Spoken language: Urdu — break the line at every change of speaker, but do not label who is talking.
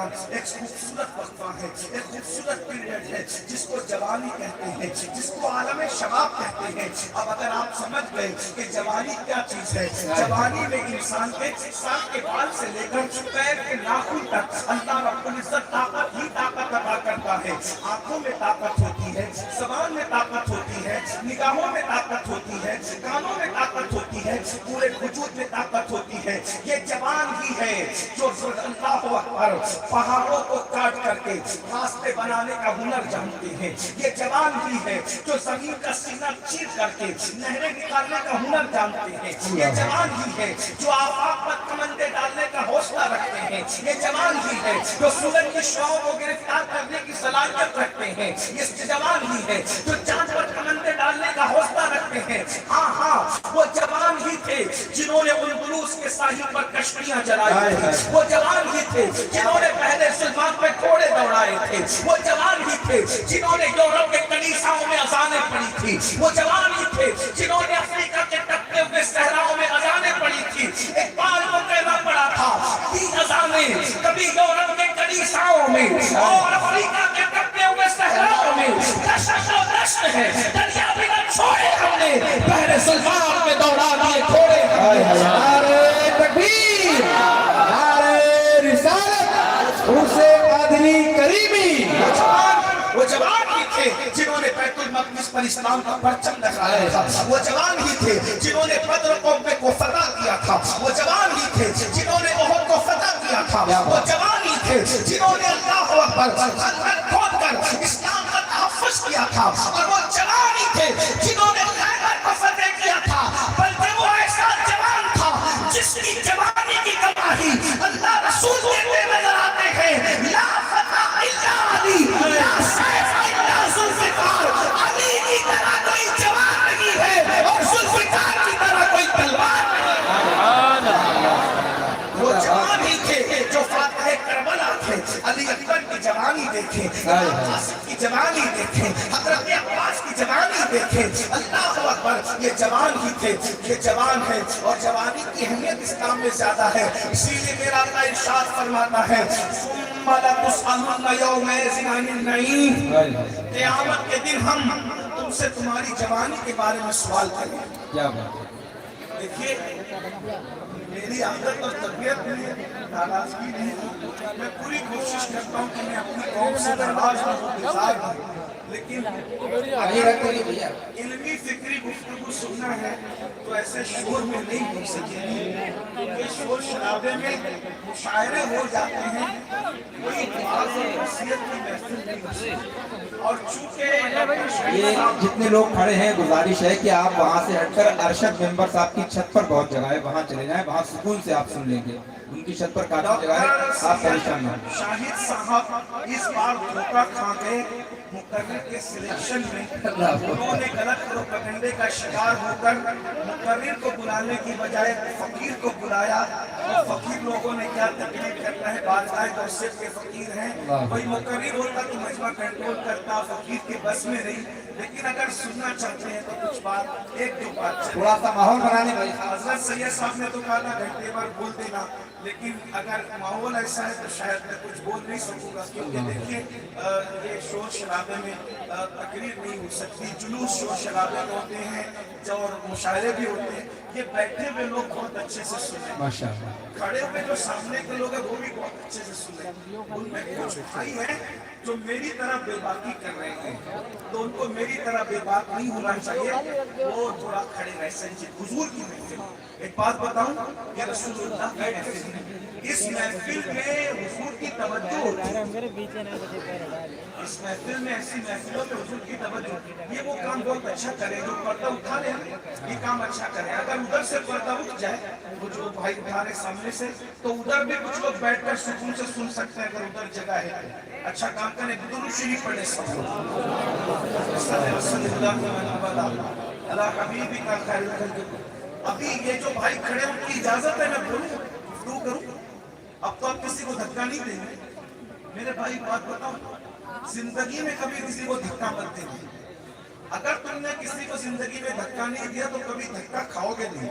درمیان ایک خوبصورت وقفہ ہے، ایک خوبصورت پیریڈ ہے جس کو جوانی کہتے ہیں، جس کو عالم شباب کہتے ہیں۔ اب اگر آپ سمجھ گئے کہ جوانی کیا چیز ہے، جوانی میں انسان کے سر کے بال سے لے کر پیر کے ناخن تک اللہ رب العزت طاقت ہی طاقت عطا کرتا ہے۔ آنکھوں میں طاقت ہوتی ہے، زبان میں طاقت ہوتی ہے، نگاہوں میں طاقت ہوتی ہے، کانوں میں طاقت ہوتی ہے، پورے وجود میں طاقت ہوتی ہے۔ یہ جوان ہی ہے جو اللہ اکبر پہاڑوں کو کاٹ کر کے راستے بنانے کا ہنر جانتے ہیں۔ یہ جوان ہی ہے جو زمین کا سینہ چیر کر کے نہریں نکالنے کا ہنر جانتے ہیں۔ یہ جوان ہی ہے جو آفاق پر کمندے ڈالنے کا حوصلہ رکھتے ہیں۔ یہ جوان ہی ہے جو سورج کی شعاعوں کو گرفتار کرنے کی صلاحیت رکھتے ہیں۔ یہ جوان ہی ہے جو چاند پر کمندے ڈالنے کا حوصلہ رکھتے ہیں۔ ہاں وہ جوان ہی تھے جنہوں نے اندلس کے ساحل پر کشتیاں چلائی تھی۔ وہ جوان ہی تھے جنہوں نے پہلے سلمان پہ گھوڑے دوڑائے تھے۔ وہ جوان ہی تھے جنہوں نے یورپ کے کلیساؤں میں اذانیں پڑھی تھی۔ وہ جوان ہی تھے جنہوں نے افریقہ کے تپتے ہوئے صحراؤں میں اذانیں پڑھی تھی۔ اقبال کو کہنا پڑا تھا تین اذانیں کبھی یورپ کے کلیساؤں میں اور افریقہ کے تپتے ہوئے صحراؤں میں دشت و دشت ہے، دریا بھی نہ چھوڑے ہم نے، بحر سلمان میں دوڑا دیے گھوڑے۔
نعرہ تکبیر، نعرہ رسالت، عرس قادری کریمی۔
وہ جوان ہی تھے جنہوں نے بیت المقدس پر اسلام کا پرچم لہرایا تھا۔ وہ جوان ہی تھے جنہوں نے بدر قوم کو فتح کیا تھا۔ وہ جوان ہی تھے جنہوں نے احد کو فتح کیا تھا۔ وہ جوان ہی تھے جنہوں نے اللہ اکبر خندق کھود کر اسلام کا تحفظ کیا تھا۔ اور وہ جوان ہی تھے جنہوں نے خیبر کو فتح کیا تھا۔ بلکہ وہ ایسا جوان تھا جس کی جوانی کی گواہی اللہ رسول دیتے نظر آتے ہیں۔ لا فتح الا علی، لا سیف الا ذوالفقار۔ علی کی طرح کوئی جوان نہیں ہے اور ذوالفقار کی طرح کوئی تلوار نہیں۔ وہ جوان ہی تھے جو فاتح کربلا تھے۔ علی اکبر کی جوانی دیکھیں، قاسم کی جوانی دیکھیں، حضرت عباس کی جوانی دیکھیں۔ اللہ اکبر، یہ جوان ہی تھے، یہ جوان ہے۔ اور جوانی کی اہمیت اسلام میں زیادہ ہے، اسی لیے میرا اللہ ارشاد فرماتا ہے ثم لتسألن یومئذ عن النعیم۔ قیامت کے دن ہم تم سے تمہاری جوانی کے بارے میں سوال کریں۔
کیا بات ہے؟
دیکھیے میری عادت اور طبیعت میں ناراضگی نہیں ہے، میں پوری کوشش کرتا ہوں کہ میں اپنی قوم سے ناراض نہ ہوں، بیزار نہ ہوں، لیکن علمی فکری گفتگو سننا ہے تو ایسے شور میں نہیں ہو سکے، کیونکہ شور شرابے میں مشاعرے ہو جاتے ہیں، کوئی واعظ اور نصیحت کی محفل نہیں ہو سکتی۔ اور چونکہ
یہ جتنے لوگ کھڑے ہیں گزارش ہے کہ آپ وہاں سے ہٹ کر ارشد ممبر صاحب کی چھت پر بہت جگہ ہے، وہاں چلے جائیں، وہاں سکون سے آپ سن لیں گے۔ ان کی چھت پر کافی جگہ ہے، آپ پریشان نہ ہوں۔
شاہد صاحب اس بار دھوکہ کھا گئے مقرر کے سلیکشن میں۔ انہوں نے غلط پروپیگنڈے کا شکار ہو کر مقرر کو بلانے کی بجائے فقیر کو بلایا، اور فقیر لوگوں نے کیا تکلیف کرنا ہے، بادشاہ دوست کے فقیر ہیں، کوئی مقرر ہوتا تو مجمع کنٹرول کرتا، فقیر کے بس میں نہیں۔ لیکن اگر سننا چاہتے ہیں تو کچھ بات، ایک دو بات
تھوڑا سا ماحول بنانے بھائی۔
حضرت سید صاحب نے تو کہا تھا گھنٹے بھر بول دینا، لیکن اگر ماحول ایسا ہے تو شاید میں کچھ بول نہیں سکوں گا، کیونکہ دیکھیے یہ شور شرابے میں تقریر نہیں ہو سکتی، جلوس شور شرابے میں ہوتے ہیں اور مشاعرے بھی ہوتے ہیں۔ یہ بیٹھے ہوئے لوگ بہت اچھے سے سنیں،
ماشاءاللہ۔
کھڑے ہوئے جو سامنے کے لوگ ہیں وہ بھی بہت اچھے سے سنیں۔ ان میں کچھ بھائی ہیں جو میری طرح بے باکی کر رہے ہیں، تو ان کو میری طرح بے باک نہیں ہونا چاہیے، وہ تھوڑا کھڑے رہ سکتے۔ حضور کی محفل، ایک بات بتاؤں، یہ رسول اللہ کی محفل ہے، اس محفل میں حضور کی توجہ ہوتی ہے۔ اس محفل میں، ایسی محفلوں میں حضور کی توجہ، یہ وہ کام بہت اچھا کرے جو پردہ اٹھا لے، یہ کام اچھا کرے۔ اگر ادھر سے پردہ اٹھ جائے، وہ جو بھائی اٹھا رہے سامنے سے، تو ادھر بھی کچھ لوگ بیٹھ کر سکون سے سن سکتے ہیں، اگر ادھر جگہ ہے۔ اچھا کام کریں، درود شریف پڑھیں سب لوگ۔ صلی اللہ علیہ حبیبی کا خیر الخلق۔ ابھی یہ جو بھائی کھڑے ہیں ان کی اجازت ہے میں بولوں، گفتگو کروں؟ اب تو آپ کسی کو دھکا نہیں دیں گے میرے بھائی، بات بتاؤ، زندگی میں کبھی کسی کو دھکا مت دیں گے۔ اگر تم نے کسی کو زندگی میں دھکا نہیں دیا تو کبھی دھکا کھاؤ گے نہیں۔